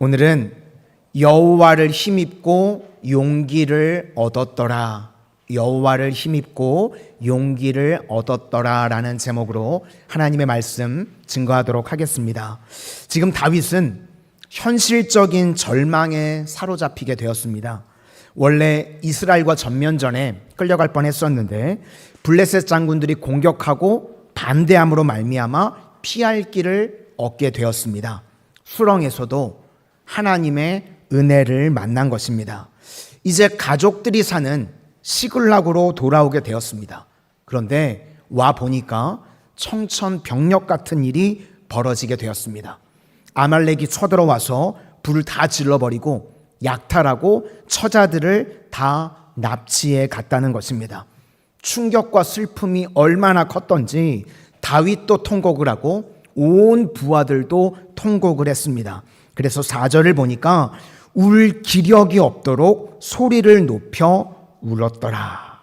오늘은 여호와를 힘입고 용기를 얻었더라. 여호와를 힘입고 용기를 얻었더라 라는 제목으로 하나님의 말씀 증거하도록 하겠습니다. 지금 다윗은 현실적인 절망에 사로잡히게 되었습니다. 원래 이스라엘과 전면전에 끌려갈 뻔했었는데 블레셋 장군들이 공격하고 반대함으로 말미암아 피할 길을 얻게 되었습니다. 수렁에서도 하나님의 은혜를 만난 것입니다. 이제 가족들이 사는 시글락으로 돌아오게 되었습니다. 그런데 와 보니까 청천벽력 같은 일이 벌어지게 되었습니다. 아말렉이 쳐들어와서 불을 다 질러버리고 약탈하고 처자들을 다 납치해 갔다는 것입니다. 충격과 슬픔이 얼마나 컸던지 다윗도 통곡을 하고 온 부하들도 통곡을 했습니다. 그래서 4절을 보니까 울 기력이 없도록 소리를 높여 울었더라.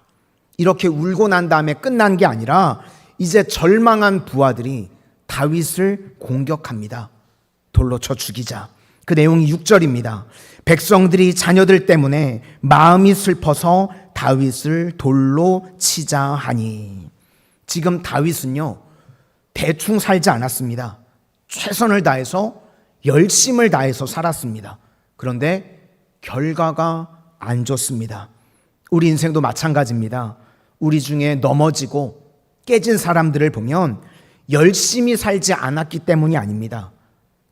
이렇게 울고 난 다음에 끝난 게 아니라 이제 절망한 부하들이 다윗을 공격합니다. 돌로 쳐 죽이자. 그 내용이 6절입니다. 백성들이 자녀들 때문에 마음이 슬퍼서 다윗을 돌로 치자 하니. 지금 다윗은요, 대충 살지 않았습니다. 최선을 다해서 열심을 다해서 살았습니다. 그런데 결과가 안 좋습니다. 우리 인생도 마찬가지입니다. 우리 중에 넘어지고 깨진 사람들을 보면 열심히 살지 않았기 때문이 아닙니다.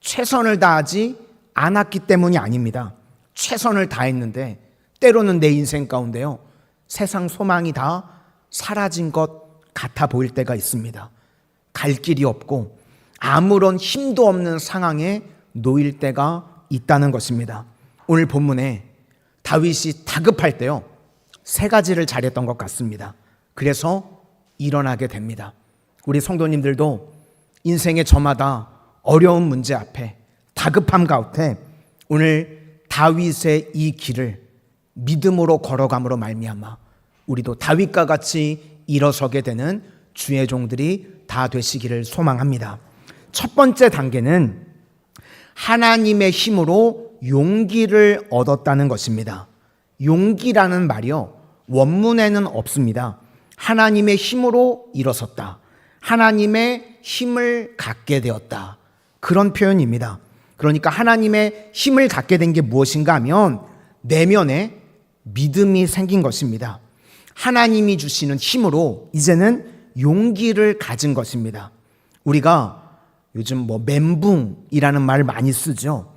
최선을 다하지 않았기 때문이 아닙니다. 최선을 다했는데 때로는 내 인생 가운데요, 세상 소망이 다 사라진 것 같아 보일 때가 있습니다. 갈 길이 없고 아무런 힘도 없는 상황에 놓일 때가 있다는 것입니다. 오늘 본문에 다윗이 다급할 때요, 3가지를 잘했던 것 같습니다. 그래서 일어나게 됩니다. 우리 성도님들도 인생의 저마다 어려운 문제 앞에 다급함 가운데 오늘 다윗의 이 길을 믿음으로 걸어감으로 말미암아 우리도 다윗과 같이 일어서게 되는 주의 종들이 다 되시기를 소망합니다. 첫 번째 단계는 하나님의 힘으로 용기를 얻었다는 것입니다. 용기라는 말이요, 원문에는 없습니다. 하나님의 힘으로 일어섰다. 하나님의 힘을 갖게 되었다. 그런 표현입니다. 그러니까 하나님의 힘을 갖게 된 게 무엇인가 하면 내면에 믿음이 생긴 것입니다. 하나님이 주시는 힘으로 이제는 용기를 가진 것입니다. 우리가 요즘 멘붕이라는 말 많이 쓰죠.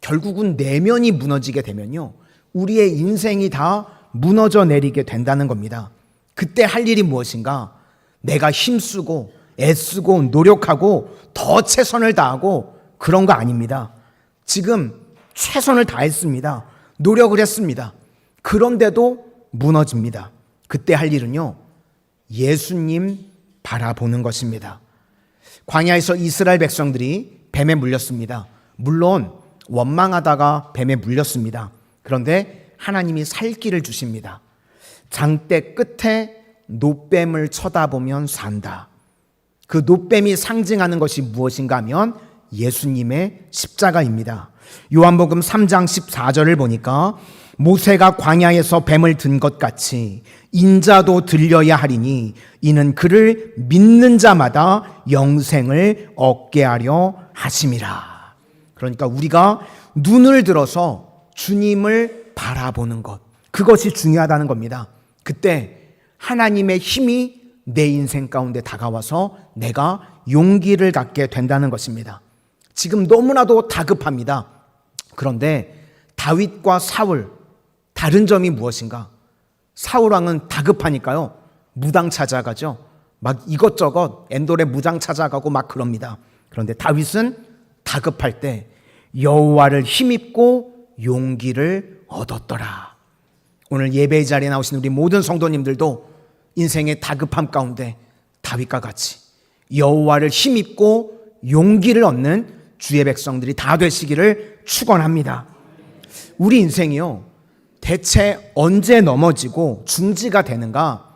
결국은 내면이 무너지게 되면요, 우리의 인생이 다 무너져 내리게 된다는 겁니다. 그때 할 일이 무엇인가? 내가 힘쓰고 애쓰고 노력하고 더 최선을 다하고 그런 거 아닙니다. 지금 최선을 다했습니다. 노력을 했습니다. 그런데도 무너집니다. 그때 할 일은요, 예수님 바라보는 것입니다. 광야에서 이스라엘 백성들이 뱀에 물렸습니다. 물론 원망하다가 뱀에 물렸습니다. 그런데 하나님이 살 길을 주십니다. 장대 끝에 놋뱀을 쳐다보면 산다. 그 놋뱀이 상징하는 것이 무엇인가 하면 예수님의 십자가입니다. 요한복음 3장 14절을 보니까 모세가 광야에서 뱀을 든 것 같이 인자도 들려야 하리니 이는 그를 믿는 자마다 영생을 얻게 하려 하심이라. 그러니까 우리가 눈을 들어서 주님을 바라보는 것, 그것이 중요하다는 겁니다. 그때 하나님의 힘이 내 인생 가운데 다가와서 내가 용기를 갖게 된다는 것입니다. 지금 너무나도 다급합니다. 그런데 다윗과 사울, 다른 점이 무엇인가? 사울왕은 다급하니까요, 무당 찾아가죠. 막 이것저것 엔돌에 무장 찾아가고 막 그럽니다. 그런데 다윗은 다급할 때 여호와를 힘입고 용기를 얻었더라. 오늘 예배의 자리에 나오신 우리 모든 성도님들도 인생의 다급함 가운데 다윗과 같이 여호와를 힘입고 용기를 얻는 주의 백성들이 다 되시기를 축원합니다. 우리 인생이요, 대체 언제 넘어지고 중지가 되는가?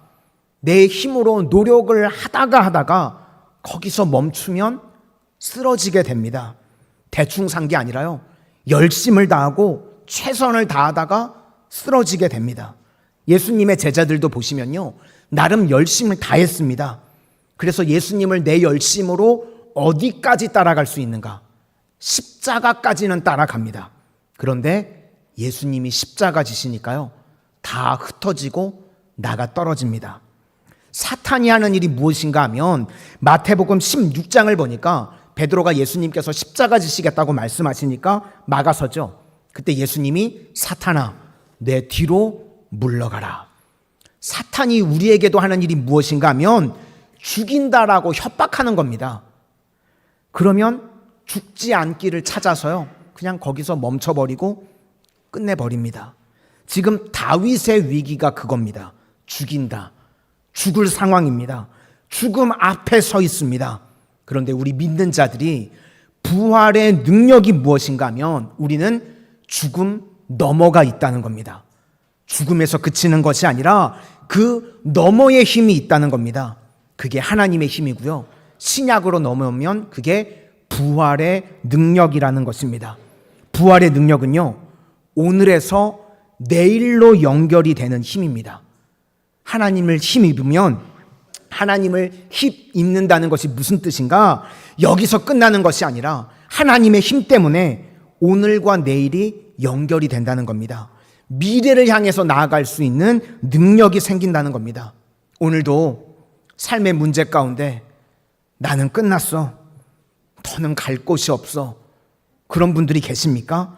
내 힘으로 노력을 하다가 거기서 멈추면 쓰러지게 됩니다. 대충 산 게 아니라요, 열심을 다하고 최선을 다하다가 쓰러지게 됩니다. 예수님의 제자들도 보시면요, 나름 열심을 다했습니다. 그래서 예수님을 내 열심으로 어디까지 따라갈 수 있는가? 십자가까지는 따라갑니다. 그런데 예수님이 십자가 지시니까요, 다 흩어지고 나가 떨어집니다. 사탄이 하는 일이 무엇인가 하면 마태복음 16장을 보니까 베드로가 예수님께서 십자가 지시겠다고 말씀하시니까 막아서죠. 그때 예수님이 사탄아, 내 뒤로 물러가라. 사탄이 우리에게도 하는 일이 무엇인가 하면 죽인다라고 협박하는 겁니다. 그러면 죽지 않기를 찾아서요, 그냥 거기서 멈춰버리고 끝내버립니다. 지금 다윗의 위기가 그겁니다. 죽인다. 죽을 상황입니다. 죽음 앞에 서 있습니다. 그런데 우리 믿는 자들이 부활의 능력이 무엇인가 하면 우리는 죽음 너머가 있다는 겁니다. 죽음에서 그치는 것이 아니라 그 너머의 힘이 있다는 겁니다. 그게 하나님의 힘이고요. 신약으로 넘어오면 그게 부활의 능력이라는 것입니다. 부활의 능력은요, 오늘에서 내일로 연결이 되는 힘입니다. 하나님을 힘입으면 하나님을 힘입는다는 것이 무슨 뜻인가? 여기서 끝나는 것이 아니라 하나님의 힘 때문에 오늘과 내일이 연결이 된다는 겁니다. 미래를 향해서 나아갈 수 있는 능력이 생긴다는 겁니다. 오늘도 삶의 문제 가운데 나는 끝났어, 더는 갈 곳이 없어, 그런 분들이 계십니까?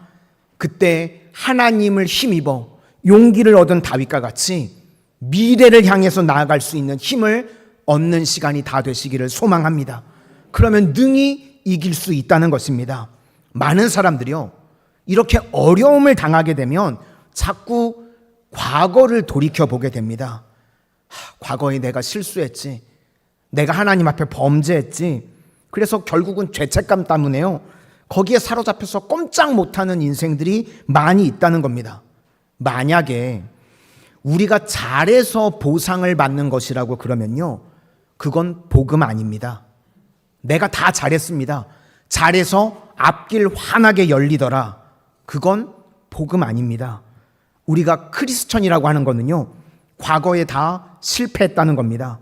그때 하나님을 힘입어 용기를 얻은 다윗과 같이 미래를 향해서 나아갈 수 있는 힘을 얻는 시간이 다 되시기를 소망합니다. 그러면 능히 이길 수 있다는 것입니다. 많은 사람들이요, 이렇게 어려움을 당하게 되면 자꾸 과거를 돌이켜보게 됩니다. 과거에 내가 실수했지, 내가 하나님 앞에 범죄했지, 그래서 결국은 죄책감 때문에요, 거기에 사로잡혀서 꼼짝 못하는 인생들이 많이 있다는 겁니다. 만약에 우리가 잘해서 보상을 받는 것이라고 그러면요, 그건 복음 아닙니다. 내가 다 잘했습니다, 잘해서 앞길 환하게 열리더라, 그건 복음 아닙니다. 우리가 크리스천이라고 하는 거는요, 과거에 다 실패했다는 겁니다.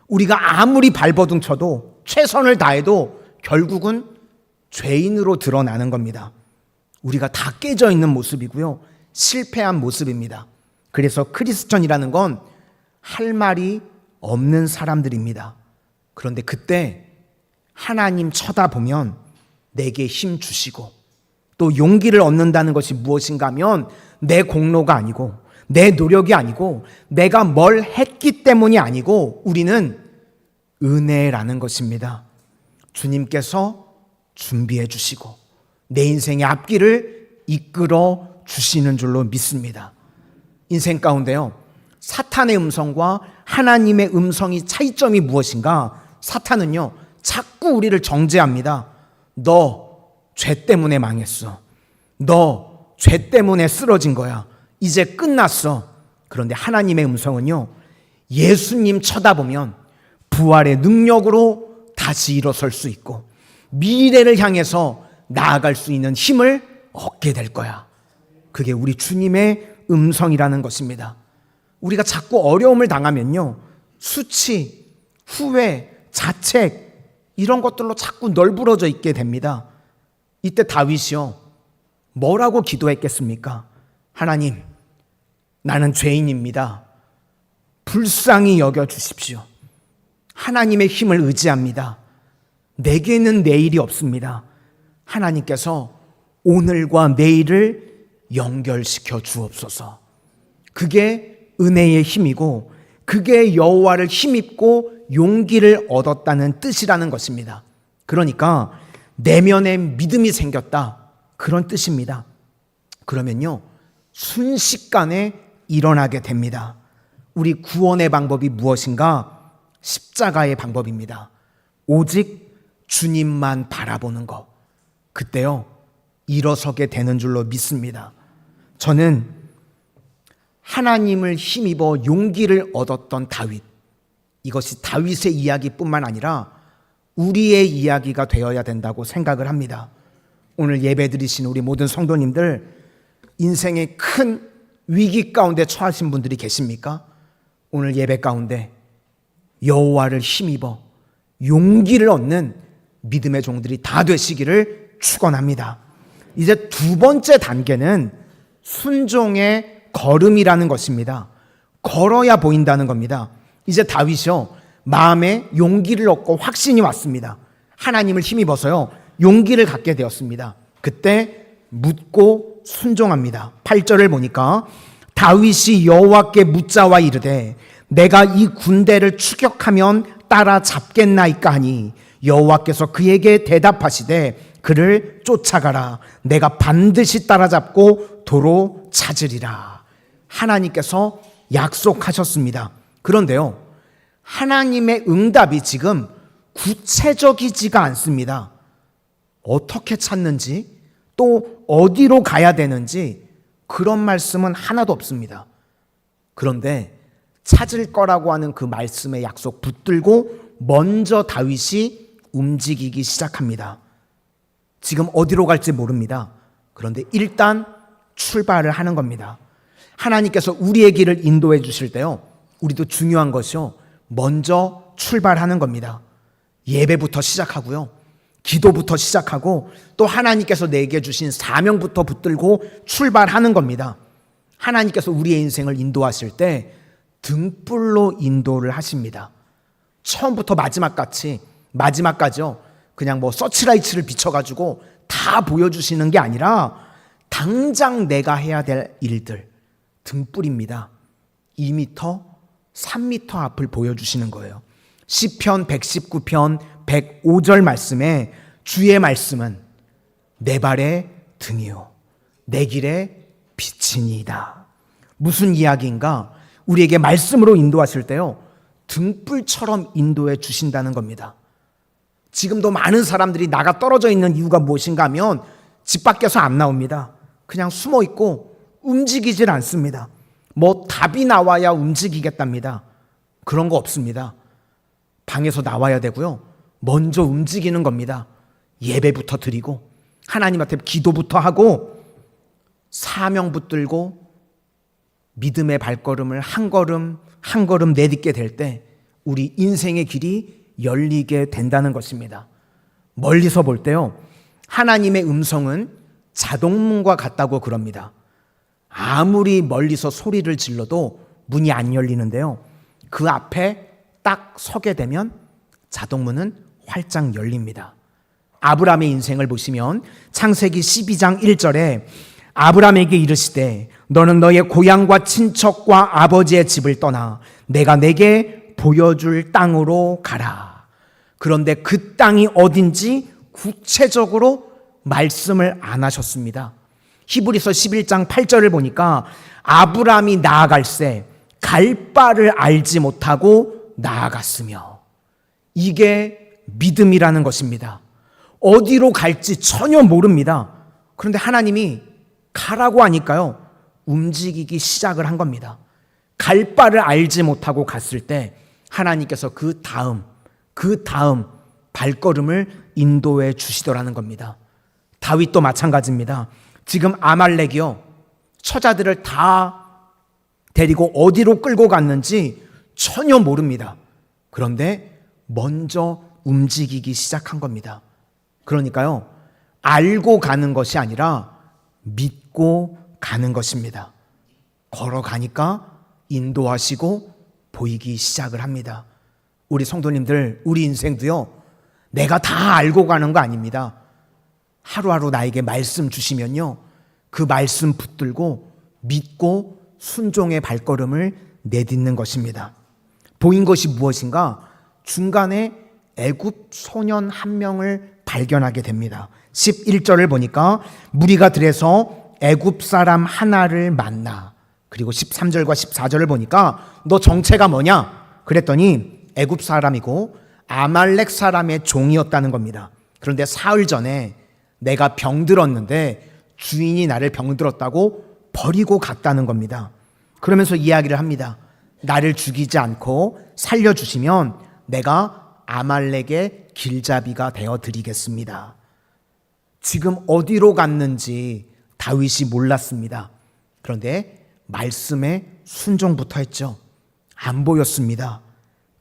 우리가 아무리 발버둥 쳐도 최선을 다해도 결국은 죄인으로 드러나는 겁니다. 우리가 다 깨져 있는 모습이고요, 실패한 모습입니다. 그래서 크리스천이라는 건 할 말이 없는 사람들입니다. 그런데 그때 하나님 쳐다보면 내게 힘 주시고, 또 용기를 얻는다는 것이 무엇인가 하면 내 공로가 아니고 내 노력이 아니고 내가 뭘 했기 때문이 아니고 우리는 은혜라는 것입니다. 주님께서 준비해 주시고 내 인생의 앞길을 이끌어 주시는 줄로 믿습니다. 인생 가운데요, 사탄의 음성과 하나님의 음성이 차이점이 무엇인가? 사탄은요, 자꾸 우리를 정죄합니다. 너 죄 때문에 망했어, 너 죄 때문에 쓰러진 거야, 이제 끝났어. 그런데 하나님의 음성은요, 예수님 쳐다보면 부활의 능력으로 다시 일어설 수 있고 미래를 향해서 나아갈 수 있는 힘을 얻게 될 거야. 그게 우리 주님의 음성이라는 것입니다. 우리가 자꾸 어려움을 당하면요, 수치, 후회, 자책, 이런 것들로 자꾸 널브러져 있게 됩니다. 이때 다윗이요, 뭐라고 기도했겠습니까? 하나님, 나는 죄인입니다. 불쌍히 여겨주십시오. 하나님의 힘을 의지합니다. 내게는 내일이 없습니다. 하나님께서 오늘과 내일을 연결시켜 주옵소서. 그게 은혜의 힘이고 그게 여호와를 힘입고 용기를 얻었다는 뜻이라는 것입니다. 그러니까 내면에 믿음이 생겼다, 그런 뜻입니다. 그러면요, 순식간에 일어나게 됩니다. 우리 구원의 방법이 무엇인가? 십자가의 방법입니다. 오직 주님만 바라보는 것. 그때요, 일어서게 되는 줄로 믿습니다. 저는 하나님을 힘입어 용기를 얻었던 다윗, 이것이 다윗의 이야기뿐만 아니라 우리의 이야기가 되어야 된다고 생각을 합니다. 오늘 예배 드리신 우리 모든 성도님들, 인생의 큰 위기 가운데 처하신 분들이 계십니까? 오늘 예배 가운데 여호와를 힘입어 용기를 얻는 믿음의 종들이 다 되시기를 축원합니다. 이제 두 번째 단계는 순종의 걸음이라는 것입니다. 걸어야 보인다는 겁니다. 이제 다윗이요, 마음에 용기를 얻고 확신이 왔습니다. 하나님을 힘입어서요, 용기를 갖게 되었습니다. 그때 묻고 순종합니다. 8절을 보니까 다윗이 여호와께 묻자와 이르되 내가 이 군대를 추격하면 따라잡겠나이까 하니 여호와께서 그에게 대답하시되 그를 쫓아가라. 내가 반드시 따라잡고 도로 찾으리라. 하나님께서 약속하셨습니다. 그런데요, 하나님의 응답이 지금 구체적이지가 않습니다. 어떻게 찾는지, 또 어디로 가야 되는지 그런 말씀은 하나도 없습니다. 그런데 찾을 거라고 하는 그 말씀의 약속 붙들고 먼저 다윗이 움직이기 시작합니다. 지금 어디로 갈지 모릅니다. 그런데 일단 출발을 하는 겁니다. 하나님께서 우리의 길을 인도해 주실 때요, 우리도 중요한 것이요, 먼저 출발하는 겁니다. 예배부터 시작하고요, 기도부터 시작하고, 또 하나님께서 내게 주신 사명부터 붙들고 출발하는 겁니다. 하나님께서 우리의 인생을 인도하실 때 등불로 인도를 하십니다. 처음부터 마지막까지요, 그냥 서치라이트를 비춰가지고 다 보여주시는 게 아니라 당장 내가 해야 될 일들, 등불입니다. 2m, 3m 앞을 보여주시는 거예요. 시편 119편 105절 말씀에 주의 말씀은 내 발의 등이요 내 길의 빛이니이다. 무슨 이야기인가? 우리에게 말씀으로 인도하실 때요, 등불처럼 인도해 주신다는 겁니다. 지금도 많은 사람들이 나가 떨어져 있는 이유가 무엇인가 하면 집 밖에서 안 나옵니다. 그냥 숨어 있고 움직이질 않습니다. 답이 나와야 움직이겠답니다. 그런 거 없습니다. 방에서 나와야 되고요, 먼저 움직이는 겁니다. 예배부터 드리고 하나님한테 기도부터 하고 사명 붙들고 믿음의 발걸음을 한 걸음 한 걸음 내딛게 될 때 우리 인생의 길이 열리게 된다는 것입니다. 멀리서 볼 때요, 하나님의 음성은 자동문과 같다고 그럽니다. 아무리 멀리서 소리를 질러도 문이 안 열리는데요, 그 앞에 딱 서게 되면 자동문은 활짝 열립니다. 아브라함의 인생을 보시면 창세기 12장 1절에 아브라함에게 이르시되 너는 너의 고향과 친척과 아버지의 집을 떠나 내가 내게 보여줄 땅으로 가라. 그런데 그 땅이 어딘지 구체적으로 말씀을 안 하셨습니다. 히브리서 11장 8절을 보니까 아브라함이 나아갈새 갈 바를 알지 못하고 나아갔으며, 이게 믿음이라는 것입니다. 어디로 갈지 전혀 모릅니다. 그런데 하나님이 가라고 하니까요, 움직이기 시작을 한 겁니다. 갈 바를 알지 못하고 갔을 때 하나님께서 그 다음 발걸음을 인도해 주시더라는 겁니다. 다윗도 마찬가지입니다. 지금 아말렉이요, 처자들을 다 데리고 어디로 끌고 갔는지 전혀 모릅니다. 그런데 먼저 움직이기 시작한 겁니다. 그러니까요, 알고 가는 것이 아니라 믿고 가는 것입니다. 걸어가니까 인도하시고 보이기 시작을 합니다. 우리 성도님들, 우리 인생도요, 내가 다 알고 가는 거 아닙니다. 하루하루 나에게 말씀 주시면요, 그 말씀 붙들고 믿고 순종의 발걸음을 내딛는 것입니다. 보인 것이 무엇인가? 중간에 애굽 소년 한 명을 발견하게 됩니다. 11절을 보니까 무리가 들에서 애굽 사람 하나를 만나. 그리고 13절과 14절을 보니까 너 정체가 뭐냐? 그랬더니 애굽 사람이고 아말렉 사람의 종이었다는 겁니다. 그런데 사흘 전에 내가 병들었는데 주인이 나를 병들었다고 버리고 갔다는 겁니다. 그러면서 이야기를 합니다. 나를 죽이지 않고 살려주시면 내가 아말렉의 길잡이가 되어 드리겠습니다. 지금 어디로 갔는지 다윗이 몰랐습니다. 그런데 말씀에 순종부터 했죠. 안 보였습니다.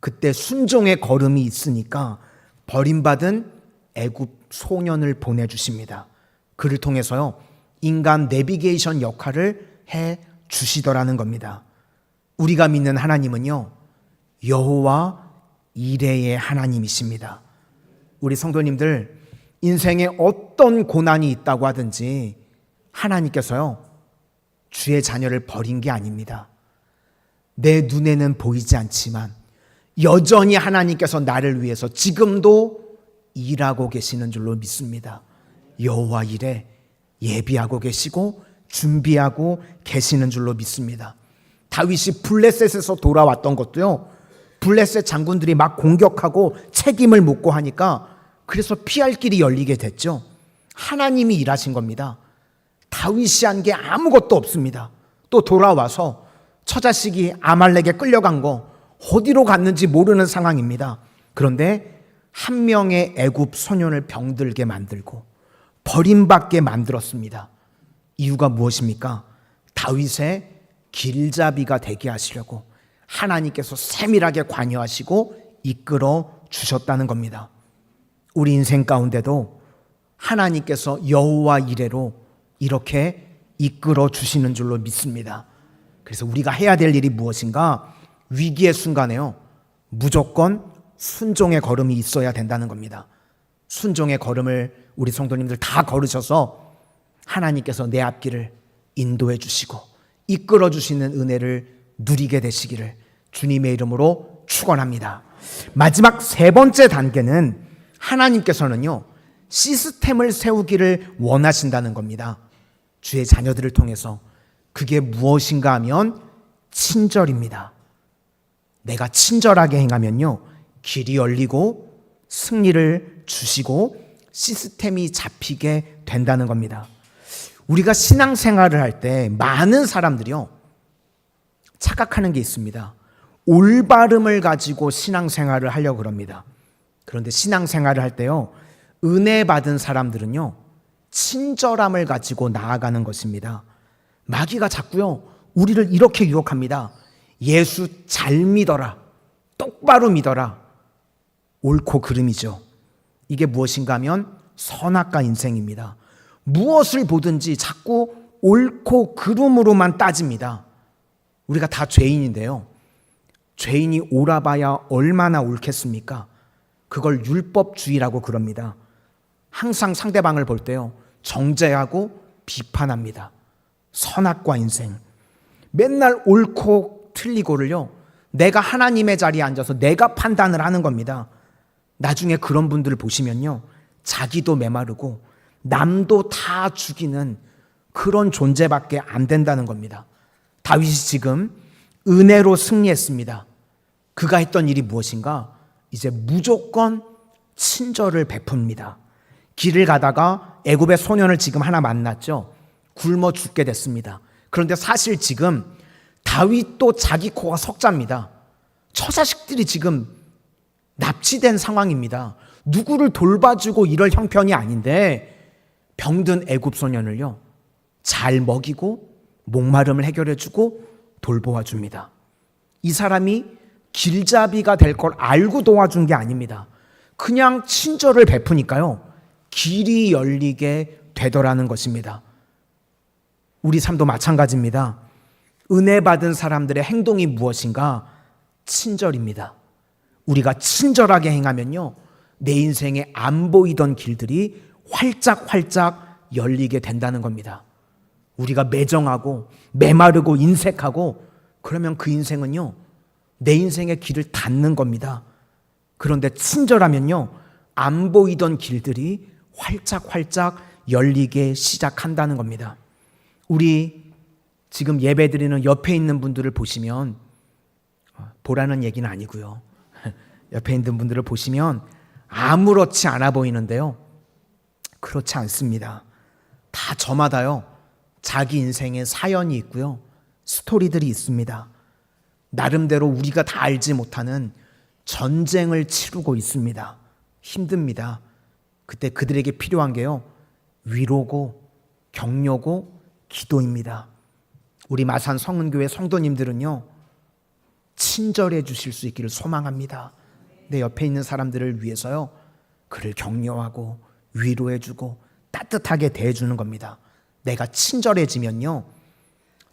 그때 순종의 걸음이 있으니까 버림받은 애굽 소년을 보내주십니다. 그를 통해서요, 인간 내비게이션 역할을 해 주시더라는 겁니다. 우리가 믿는 하나님은요, 여호와 이레의 하나님이십니다. 우리 성도님들, 인생에 어떤 고난이 있다고 하든지 하나님께서요, 주의 자녀를 버린 게 아닙니다. 내 눈에는 보이지 않지만 여전히 하나님께서 나를 위해서 지금도 일하고 계시는 줄로 믿습니다. 여호와 이레 예비하고 계시고 준비하고 계시는 줄로 믿습니다. 다윗이 블레셋에서 돌아왔던 것도요, 블레셋 장군들이 막 공격하고 책임을 묻고 하니까 그래서 피할 길이 열리게 됐죠. 하나님이 일하신 겁니다. 다윗이 한 게 아무것도 없습니다. 또 돌아와서 처자식이 아말렉에 끌려간 거 어디로 갔는지 모르는 상황입니다. 그런데 한 명의 애굽 소년을 병들게 만들고 버림받게 만들었습니다. 이유가 무엇입니까? 다윗의 길잡이가 되게 하시려고 하나님께서 세밀하게 관여하시고 이끌어 주셨다는 겁니다. 우리 인생 가운데도 하나님께서 여호와 이레로 이렇게 이끌어 주시는 줄로 믿습니다. 그래서 우리가 해야 될 일이 무엇인가? 위기의 순간에요, 무조건 순종의 걸음이 있어야 된다는 겁니다. 순종의 걸음을 우리 성도님들 다 걸으셔서 하나님께서 내 앞길을 인도해 주시고 이끌어 주시는 은혜를 누리게 되시기를 주님의 이름으로 축원합니다. 마지막 세 번째 단계는 하나님께서는요, 시스템을 세우기를 원하신다는 겁니다. 주의 자녀들을 통해서. 그게 무엇인가 하면 친절입니다. 내가 친절하게 행하면요, 길이 열리고 승리를 주시고 시스템이 잡히게 된다는 겁니다. 우리가 신앙생활을 할 때 많은 사람들이요, 착각하는 게 있습니다. 올바름을 가지고 신앙생활을 하려고 그럽니다. 그런데 신앙생활을 할 때요, 은혜 받은 사람들은요, 친절함을 가지고 나아가는 것입니다. 마귀가 자꾸요, 우리를 이렇게 유혹합니다. 예수 잘 믿어라, 똑바로 믿어라. 옳고 그름이죠. 이게 무엇인가 하면 선악과 인생입니다. 무엇을 보든지 자꾸 옳고 그름으로만 따집니다. 우리가 다 죄인인데요, 죄인이 옳아봐야 얼마나 옳겠습니까? 그걸 율법주의라고 그럽니다. 항상 상대방을 볼 때요, 정죄하고 비판합니다. 선악과 인생. 맨날 옳고 틀리고를요, 내가 하나님의 자리에 앉아서 내가 판단을 하는 겁니다. 나중에 그런 분들을 보시면요, 자기도 메마르고 남도 다 죽이는 그런 존재밖에 안 된다는 겁니다. 다윗이 지금 은혜로 승리했습니다. 그가 했던 일이 무엇인가? 이제 무조건 친절을 베풉니다. 길을 가다가 애굽의 소년을 지금 하나 만났죠. 굶어 죽게 됐습니다. 그런데 사실 지금 다윗도 자기 코가 석자입니다. 처자식들이 지금 납치된 상황입니다. 누구를 돌봐주고 이럴 형편이 아닌데 병든 애굽 소년을요, 잘 먹이고 목마름을 해결해주고 돌보아줍니다. 이 사람이 길잡이가 될 걸 알고 도와준 게 아닙니다. 그냥 친절을 베푸니까요, 길이 열리게 되더라는 것입니다. 우리 삶도 마찬가지입니다. 은혜 받은 사람들의 행동이 무엇인가? 친절입니다. 우리가 친절하게 행하면요, 내 인생에 안 보이던 길들이 활짝활짝 열리게 된다는 겁니다. 우리가 매정하고 메마르고 인색하고 그러면 그 인생은요, 내 인생의 길을 닫는 겁니다. 그런데 친절하면요, 안 보이던 길들이 활짝활짝 열리게 시작한다는 겁니다. 우리 지금 예배드리는 옆에 있는 분들을 보시면, 보라는 얘기는 아니고요, 옆에 있는 분들을 보시면 아무렇지 않아 보이는데요, 그렇지 않습니다. 다 저마다요, 자기 인생에 사연이 있고요, 스토리들이 있습니다. 나름대로 우리가 다 알지 못하는 전쟁을 치르고 있습니다. 힘듭니다. 그때 그들에게 필요한 게요, 위로고 격려고 기도입니다. 우리 마산 성은교회 성도님들은요, 친절해 주실 수 있기를 소망합니다. 내 옆에 있는 사람들을 위해서요, 그를 격려하고 위로해주고 따뜻하게 대해주는 겁니다. 내가 친절해지면요,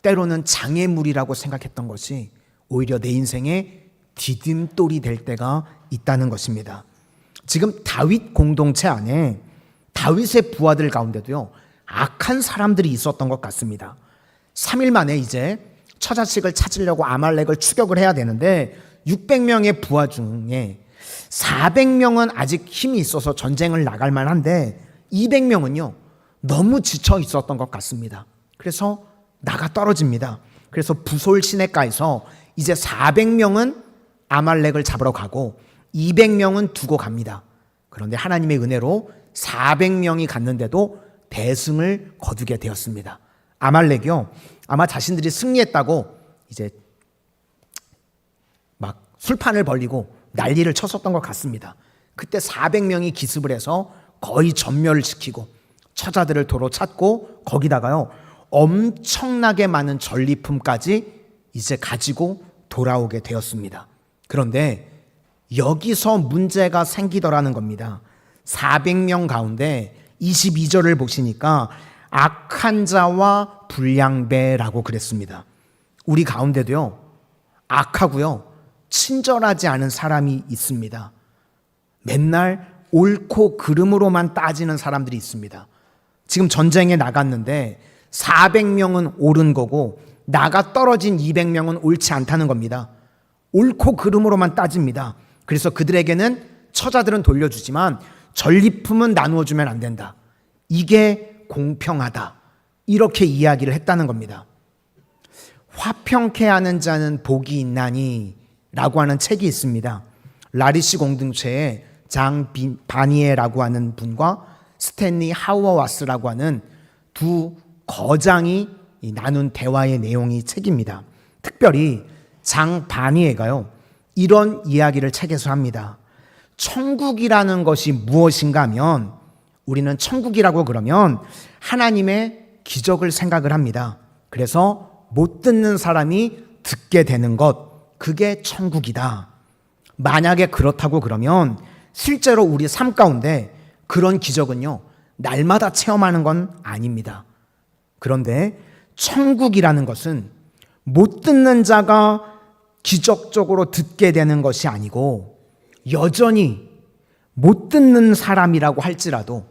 때로는 장애물이라고 생각했던 것이 오히려 내 인생의 디딤돌이 될 때가 있다는 것입니다. 지금 다윗 공동체 안에 다윗의 부하들 가운데도요, 악한 사람들이 있었던 것 같습니다. 3일 만에 이제 처자식을 찾으려고 아말렉을 추격을 해야 되는데 600명의 부하 중에 400명은 아직 힘이 있어서 전쟁을 나갈 만한데 200명은요, 너무 지쳐 있었던 것 같습니다. 그래서 나가 떨어집니다. 그래서 부솔 시내가에서 이제 400명은 아말렉을 잡으러 가고 200명은 두고 갑니다. 그런데 하나님의 은혜로 400명이 갔는데도 대승을 거두게 되었습니다. 아말렉이요, 아마 자신들이 승리했다고 이제 막 술판을 벌리고 난리를 쳤었던 것 같습니다. 그때 400명이 기습을 해서 거의 전멸을 시키고 처자들을 도로 찾고 거기다가요, 엄청나게 많은 전리품까지 이제 가지고 돌아오게 되었습니다. 그런데 여기서 문제가 생기더라는 겁니다. 400명 가운데 22절을 보시니까 악한 자와 불량배라고 그랬습니다. 우리 가운데도요, 악하고요, 친절하지 않은 사람이 있습니다. 맨날 옳고 그름으로만 따지는 사람들이 있습니다. 지금 전쟁에 나갔는데 400명은 옳은 거고 나가 떨어진 200명은 옳지 않다는 겁니다. 옳고 그름으로만 따집니다. 그래서 그들에게는 처자들은 돌려주지만 전리품은 나누어 주면 안 된다. 이게 공평하다. 이렇게 이야기를 했다는 겁니다. 화평케 하는 자는 복이 있나니 라고 하는 책이 있습니다. 라리시 공동체의 장 바니에라고 하는 분과 스탠리 하워와스라고 하는 두 거장이 나눈 대화의 내용이 책입니다. 특별히 장 바니에가요, 이런 이야기를 책에서 합니다. 천국이라는 것이 무엇인가 하면, 우리는 천국이라고 그러면 하나님의 기적을 생각을 합니다. 그래서 못 듣는 사람이 듣게 되는 것, 그게 천국이다. 만약에 그렇다고 그러면 실제로 우리 삶 가운데 그런 기적은요, 날마다 체험하는 건 아닙니다. 그런데 천국이라는 것은 못 듣는 자가 기적적으로 듣게 되는 것이 아니고, 여전히 못 듣는 사람이라고 할지라도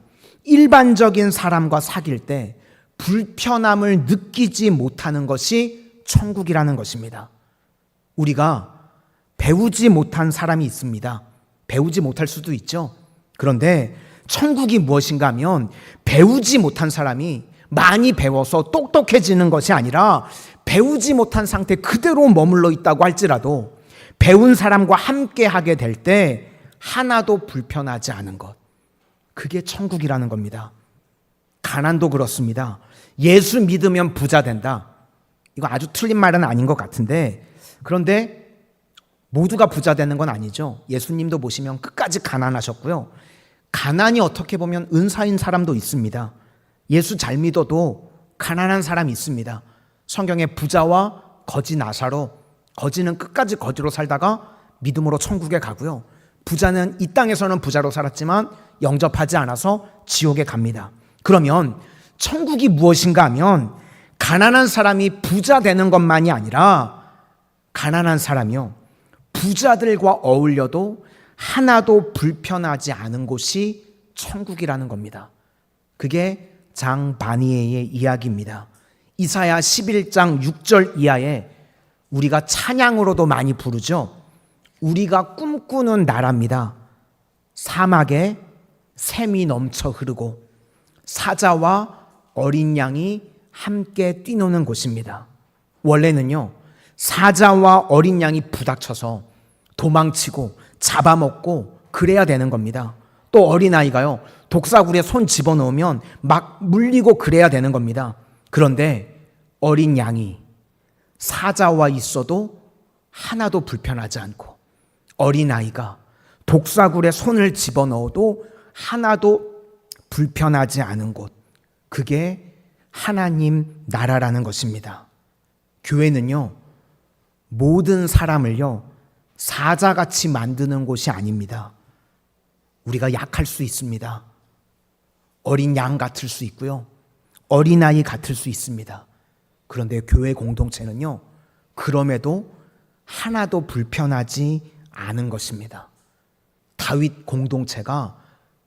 일반적인 사람과 사귈 때 불편함을 느끼지 못하는 것이 천국이라는 것입니다. 우리가 배우지 못한 사람이 있습니다. 배우지 못할 수도 있죠. 그런데 천국이 무엇인가 하면 배우지 못한 사람이 많이 배워서 똑똑해지는 것이 아니라 배우지 못한 상태 그대로 머물러 있다고 할지라도 배운 사람과 함께 하게 될 때 하나도 불편하지 않은 것, 그게 천국이라는 겁니다. 가난도 그렇습니다. 예수 믿으면 부자 된다. 이거 아주 틀린 말은 아닌 것 같은데, 그런데 모두가 부자 되는 건 아니죠. 예수님도 보시면 끝까지 가난하셨고요. 가난이 어떻게 보면 은사인 사람도 있습니다. 예수 잘 믿어도 가난한 사람이 있습니다. 성경에 부자와 거지 나사로, 거지는 끝까지 거지로 살다가 믿음으로 천국에 가고요. 부자는 이 땅에서는 부자로 살았지만 영접하지 않아서 지옥에 갑니다. 그러면 천국이 무엇인가 하면 가난한 사람이 부자 되는 것만이 아니라 가난한 사람이요, 부자들과 어울려도 하나도 불편하지 않은 곳이 천국이라는 겁니다. 그게 장 바니에의 이야기입니다. 이사야 11장 6절 이하에 우리가 찬양으로도 많이 부르죠. 우리가 꿈꾸는 나라입니다. 사막에 샘이 넘쳐 흐르고 사자와 어린 양이 함께 뛰노는 곳입니다. 원래는요, 사자와 어린 양이 부닥쳐서 도망치고 잡아먹고 그래야 되는 겁니다. 또 어린아이가요, 독사굴에 손 집어넣으면 막 물리고 그래야 되는 겁니다. 그런데 어린 양이 사자와 있어도 하나도 불편하지 않고, 어린아이가 독사굴에 손을 집어넣어도 하나도 불편하지 않은 곳, 그게 하나님 나라라는 것입니다. 교회는요, 모든 사람을요, 사자같이 만드는 곳이 아닙니다. 우리가 약할 수 있습니다. 어린 양 같을 수 있고요, 어린아이 같을 수 있습니다. 그런데 교회 공동체는요, 그럼에도 하나도 불편하지 않은 것입니다. 다윗 공동체가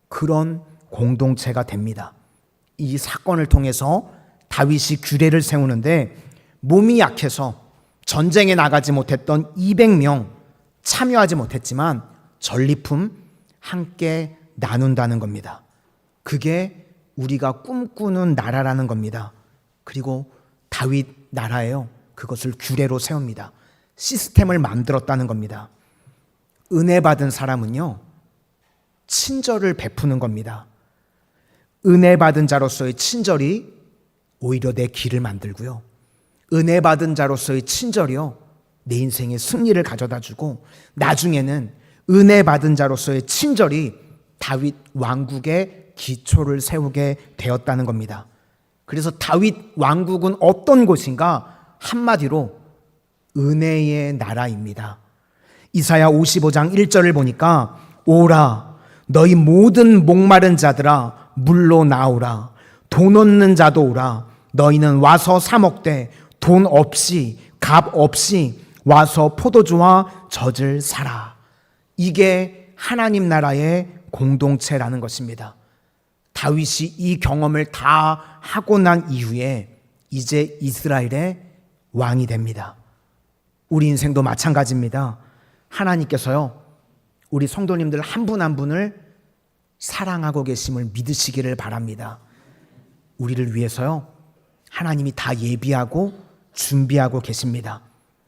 그런 공동체가 됩니다. 이 사건을 통해서 다윗이 규례를 세우는데 몸이 약해서 전쟁에 나가지 못했던 200명 참여하지 못했지만 전리품 함께 나눈다는 겁니다. 그게 우리가 꿈꾸는 나라라는 겁니다. 그리고 다윗 나라예요. 그것을 규례로 세웁니다. 시스템을 만들었다는 겁니다. 은혜 받은 사람은요, 친절을 베푸는 겁니다. 은혜 받은 자로서의 친절이 오히려 내 길을 만들고요, 은혜 받은 자로서의 친절이요, 내 인생의 승리를 가져다 주고, 나중에는 은혜 받은 자로서의 친절이 다윗 왕국의 기초를 세우게 되었다는 겁니다. 그래서 다윗 왕국은 어떤 곳인가? 한마디로 은혜의 나라입니다. 이사야 55장 1절을 보니까 오라 너희 모든 목마른 자들아 물로 나오라 돈 없는 자도 오라 너희는 와서 사 먹되 돈 없이 값 없이 와서 포도주와 젖을 사라. 이게 하나님 나라의 공동체라는 것입니다. 다윗이 이 경험을 다 하고 난 이후에 이제 이스라엘의 왕이 됩니다. 우리 인생도 마찬가지입니다. 하나님께서요, 우리 성도님들 한 분 한 분을 사랑하고 계심을 믿으시기를 바랍니다. 우리를 위해서요, 하나님이 다 예비하고 준비하고 계십니다.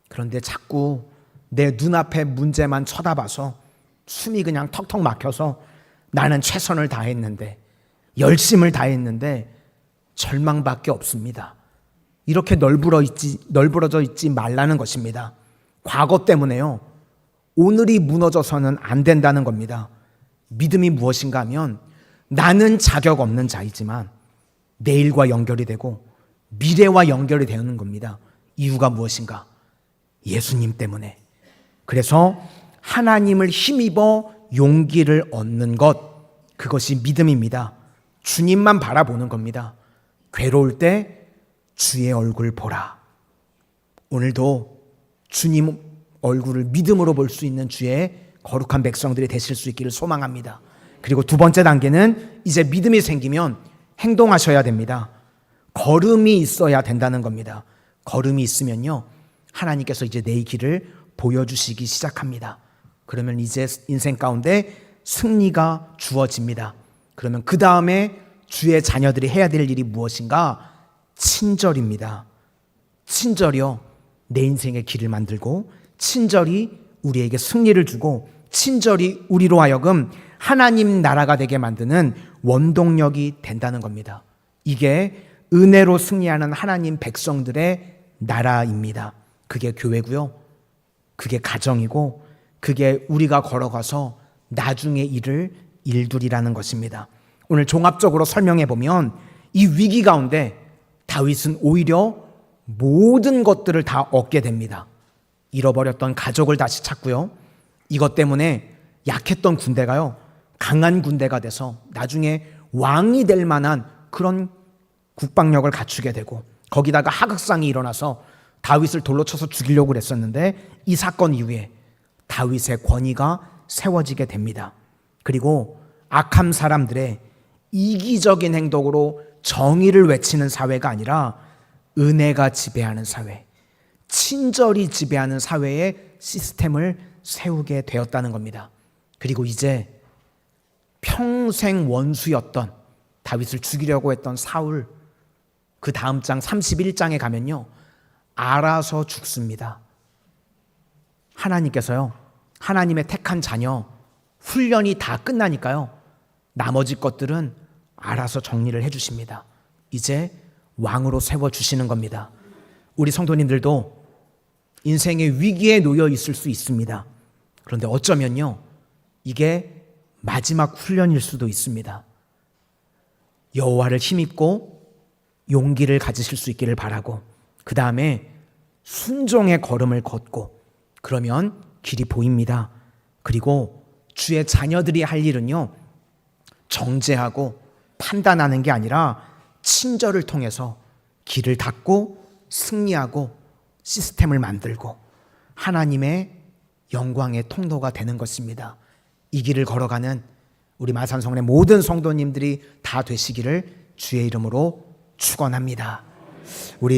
그런데 자꾸 내 눈앞의 문제만 쳐다봐서 숨이 그냥 턱턱 막혀서 나는 최선을 다했는데, 열심을 다했는데 절망밖에 없습니다. 이렇게 널브러져 있지 말라는 것입니다. 과거 때문에요, 오늘이 무너져서는 안 된다는 겁니다. 믿음이 무엇인가 하면 나는 자격 없는 자이지만 내일과 연결이 되고 미래와 연결이 되는 겁니다. 이유가 무엇인가? 예수님 때문에. 그래서 하나님을 힘입어 용기를 얻는 것, 그것이 믿음입니다. 주님만 바라보는 겁니다. 괴로울 때 주의 얼굴 보라. 오늘도 주님 얼굴을 믿음으로 볼 수 있는 주의 거룩한 백성들이 되실 수 있기를 소망합니다. 그리고 두 번째 단계는 이제 믿음이 생기면 행동하셔야 됩니다. 걸음이 있어야 된다는 겁니다. 걸음이 있으면요, 하나님께서 이제 내 길을 보여주시기 시작합니다. 그러면 이제 인생 가운데 승리가 주어집니다. 그러면 그 다음에 주의 자녀들이 해야 될 일이 무엇인가? 친절입니다. 친절이요, 내 인생의 길을 만들고, 친절이 우리에게 승리를 주고, 친절이 우리로 하여금 하나님 나라가 되게 만드는 원동력이 된다는 겁니다. 이게 은혜로 승리하는 하나님 백성들의 나라입니다. 그게 교회고요, 그게 가정이고, 그게 우리가 걸어가서 나중에 이룰 일들이라는 것입니다. 오늘 종합적으로 설명해 보면 이 위기 가운데 다윗은 오히려 모든 것들을 다 얻게 됩니다. 잃어버렸던 가족을 다시 찾고요, 이것 때문에 약했던 군대가요, 강한 군대가 돼서 나중에 왕이 될 만한 그런 국방력을 갖추게 되고, 거기다가 하극상이 일어나서 다윗을 돌로 쳐서 죽이려고 그랬었는데 이 사건 이후에 다윗의 권위가 세워지게 됩니다. 그리고 악한 사람들의 이기적인 행동으로 정의를 외치는 사회가 아니라 은혜가 지배하는 사회, 친절이 지배하는 사회의 시스템을 세우게 되었다는 겁니다. 그리고 이제 평생 원수였던, 다윗을 죽이려고 했던 사울, 그 다음 장 31장에 가면요, 알아서 죽습니다. 하나님께서요, 하나님의 택한 자녀 훈련이 다 끝나니까요, 나머지 것들은 알아서 정리를 해주십니다. 이제 왕으로 세워주시는 겁니다. 우리 성도님들도 인생의 위기에 놓여 있을 수 있습니다. 그런데 어쩌면요, 이게 마지막 훈련일 수도 있습니다. 여호와를 힘입고 용기를 가지실 수 있기를 바라고, 그 다음에 순종의 걸음을 걷고, 그러면 길이 보입니다. 그리고 주의 자녀들이 할 일은요, 정죄하고 판단하는 게 아니라 친절을 통해서 길을 닫고 승리하고 시스템을 만들고 하나님의 영광의 통로가 되는 것입니다. 이 길을 걸어가는 우리 마산성원의 모든 성도님들이 다 되시기를 주의 이름으로 축원합니다. 우리